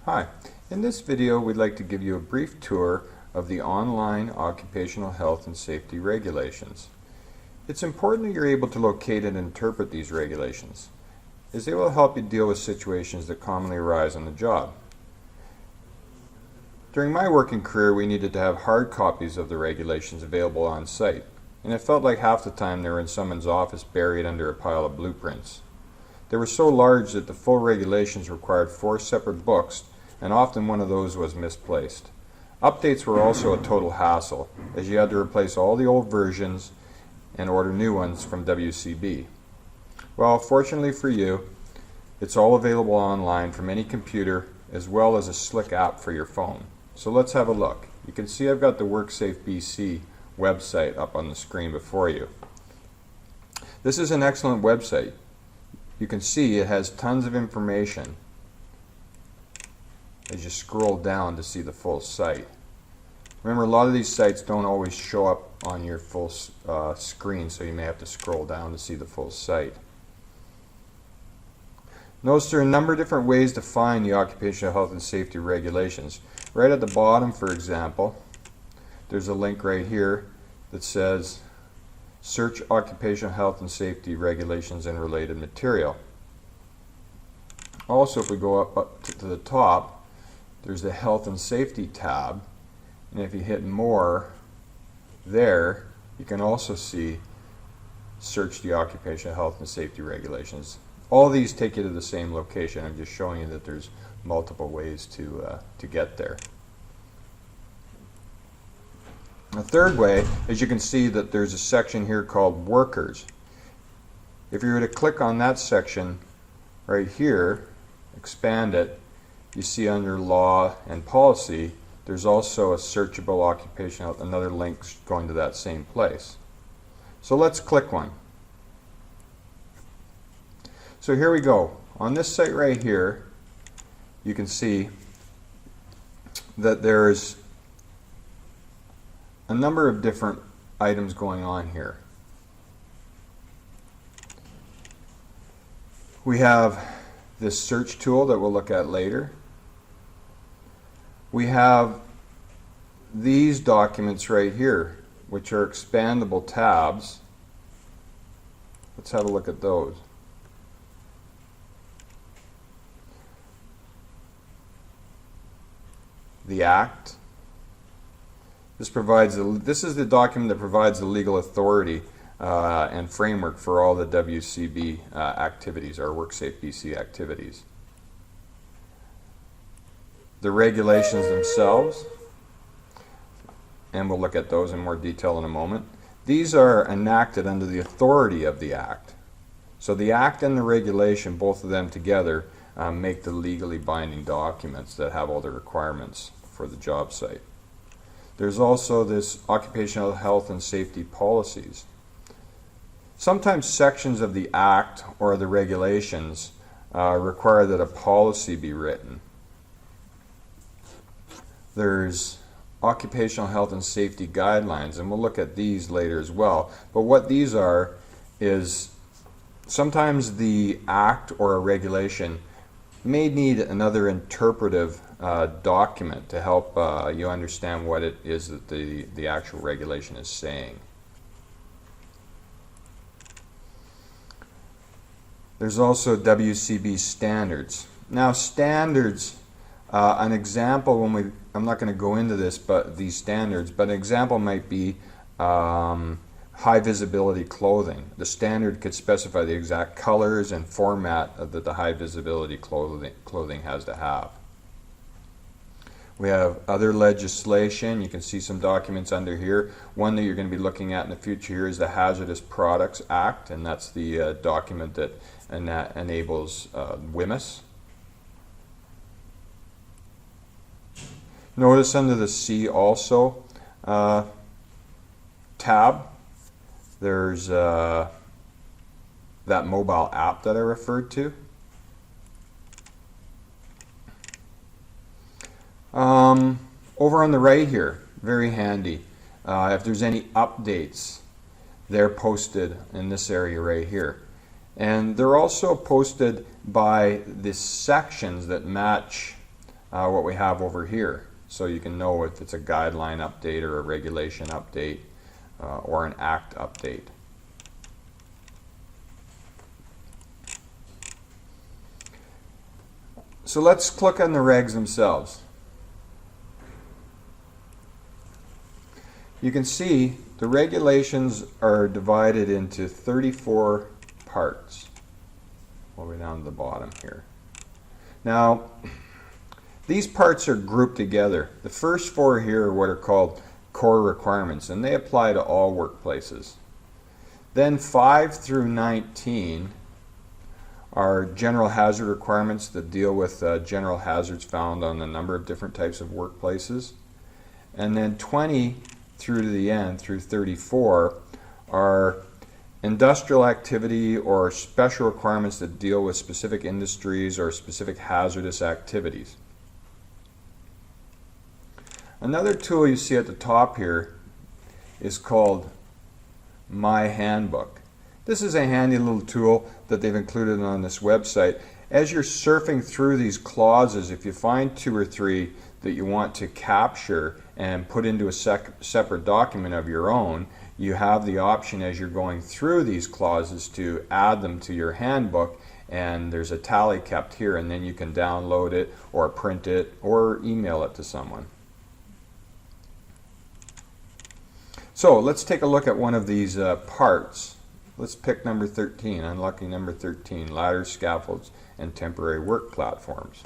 Hi, in this video we'd like to give you a brief tour of the online occupational health and safety regulations. It's important that you're able to locate and interpret these regulations, as they will help you deal with situations that commonly arise on the job. During my working career, we needed to have hard copies of the regulations available on site, and it felt like half the time they were in someone's office buried under a pile of blueprints. They were so large that the full regulations required 4 separate books, and often one of those was misplaced. Updates were also a total hassle, as you had to replace all the old versions and order new ones from WCB. Well, fortunately for you, it's all available online from any computer, as well as a slick app for your phone. So let's have a look. You can see I've got the WorkSafe BC website up on the screen before you. This is an excellent website. You can see it has tons of information as you scroll down to see the full site. Remember, a lot of these sites don't always show up on your full screen, so you may have to scroll down to see the full site. Notice there are a number of different ways to find the occupational health and safety regulations. Right at the bottom, for example, there's a link right here that says search occupational health and safety regulations and related material. Also, if we go up to the top, there's the health and safety tab, and if you hit more there, you can also see search the occupational health and safety regulations. All these take you to the same location. I'm just showing you that there's multiple ways to get there. The third way, as you can see, that there's a section here called Workers. If you were to click on that section right here, expand it, you see under Law and Policy, there's also a searchable occupational, another link going to that same place. So let's click one. So here we go. On this site right here, you can see that there's a number of different items going on here. We have this search tool that we'll look at later. We have these documents right here, which are expandable tabs. Let's have a look at those. The Act. This is the document that provides the legal authority and framework for all the WCB activities, our WorkSafe BC activities. The regulations themselves, and we'll look at those in more detail in a moment. These are enacted under the authority of the Act. So the Act and the regulation, both of them together, make the legally binding documents that have all the requirements for the job site. There's also this occupational health and safety policies. Sometimes sections of the Act or the regulations require that a policy be written. There's occupational health and safety guidelines, and we'll look at these later as well. But what these are is sometimes the Act or a regulation may need another interpretive document to help you understand what it is that the actual regulation is saying. There's also WCB standards. Now standards, an example I'm not going to go into this, but these standards, but an example might be high visibility clothing. The standard could specify the exact colors and format that the high visibility clothing has to have. We have other legislation. You can see some documents under here. One that you're going to be looking at in the future here is the Hazardous Products Act, and that's the document that enables WMIS. Notice under the C also tab, there's that mobile app that I referred to. Over on the right here, very handy. If there's any updates, they're posted in this area right here. And they're also posted by the sections that match what we have over here, so you can know if it's a guideline update or a regulation update or an act update. So let's click on the regs themselves. You can see the regulations are divided into 34 parts, all the way down to the bottom here. Now, these parts are grouped together. The first 4 here are what are called core requirements, and they apply to all workplaces. Then 5 through 19 are general hazard requirements that deal with general hazards found on a number of different types of workplaces. And then 20 through to the end, through 34, are industrial activity or special requirements that deal with specific industries or specific hazardous activities. Another tool you see at the top here is called My Handbook. This is a handy little tool that they've included on this website. As you're surfing through these clauses, if you find 2 or 3 that you want to capture and put into a separate document of your own, you have the option as you're going through these clauses to add them to your handbook, and there's a tally kept here, and then you can download it or print it or email it to someone. So let's take a look at one of these parts. Let's pick number 13, unlucky number 13, ladders, scaffolds, and temporary work platforms.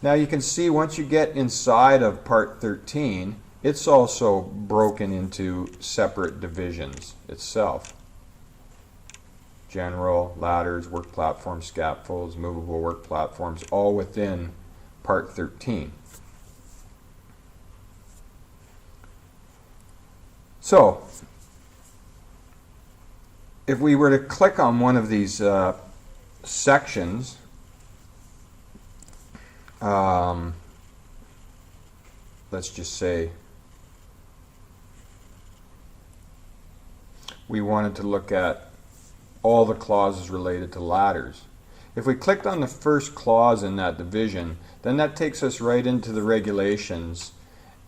Now you can see once you get inside of part 13, it's also broken into separate divisions itself. General, ladders, work platforms, scaffolds, movable work platforms, all within part 13. So, if we were to click on one of these sections, let's just say we wanted to look at all the clauses related to ladders. If we clicked on the first clause in that division, then that takes us right into the regulations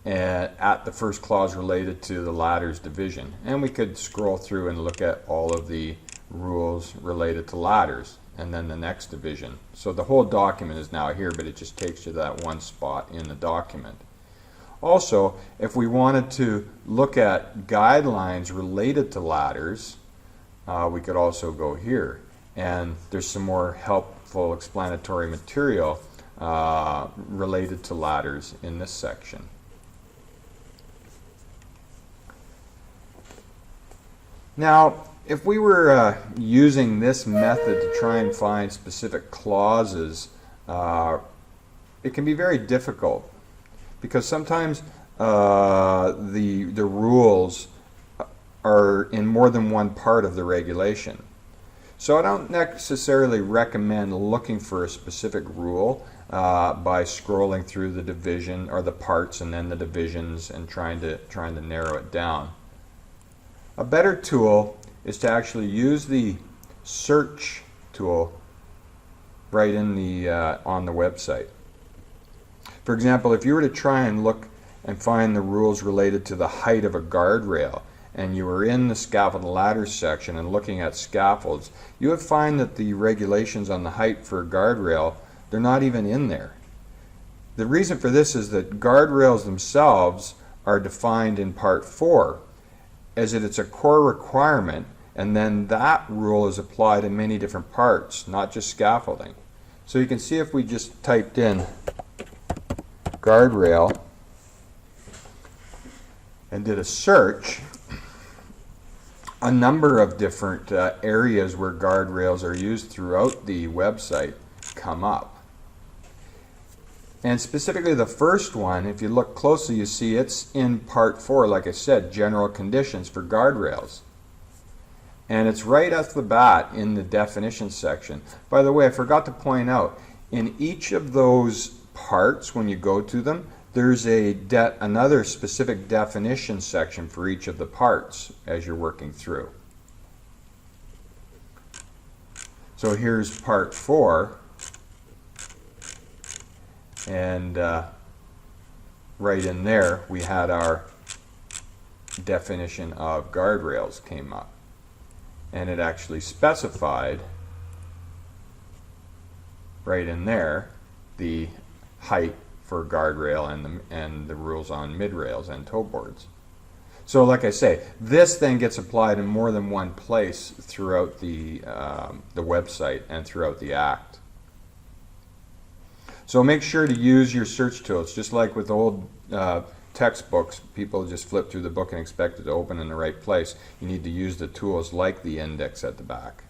at the first clause related to the ladders division. And we could scroll through and look at all of the rules related to ladders and then the next division. So the whole document is now here, but it just takes you to that one spot in the document. Also, if we wanted to look at guidelines related to ladders, we could also go here. And there's some more helpful explanatory material related to ladders in this section. Now, if we were using this method to try and find specific clauses, it can be very difficult because sometimes the rules are in more than one part of the regulation. So I don't necessarily recommend looking for a specific rule by scrolling through the division or the parts and then the divisions and trying to narrow it down. A better tool is to actually use the search tool right in the on the website. For example, if you were to try and look and find the rules related to the height of a guardrail, and you were in the scaffold and ladders section and looking at scaffolds, you would find that the regulations on the height for a guardrail, they're not even in there. The reason for this is that guardrails themselves are defined in Part 4, as it's a core requirement, and then that rule is applied in many different parts, not just scaffolding. So you can see if we just typed in guardrail and did a search, a number of different areas where guardrails are used throughout the website come up. And specifically the first one, if you look closely, you see it's in Part 4, like I said, general conditions for guardrails. And it's right off the bat in the definition section. By the way, I forgot to point out, in each of those parts, when you go to them, there's another specific definition section for each of the parts as you're working through. So here's Part 4. And right in there we had our definition of guardrails came up, and it actually specified right in there the height for guardrail and the rules on midrails and tow boards. So like I say, this then gets applied in more than one place throughout the website and throughout the Act. So make sure to use your search tools. Just like with old textbooks, people just flip through the book and expect it to open in the right place. You need to use the tools like the index at the back.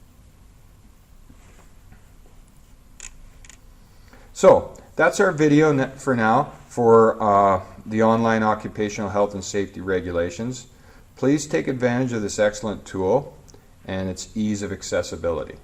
So that's our video for now for the online occupational health and safety regulations. Please take advantage of this excellent tool and its ease of accessibility.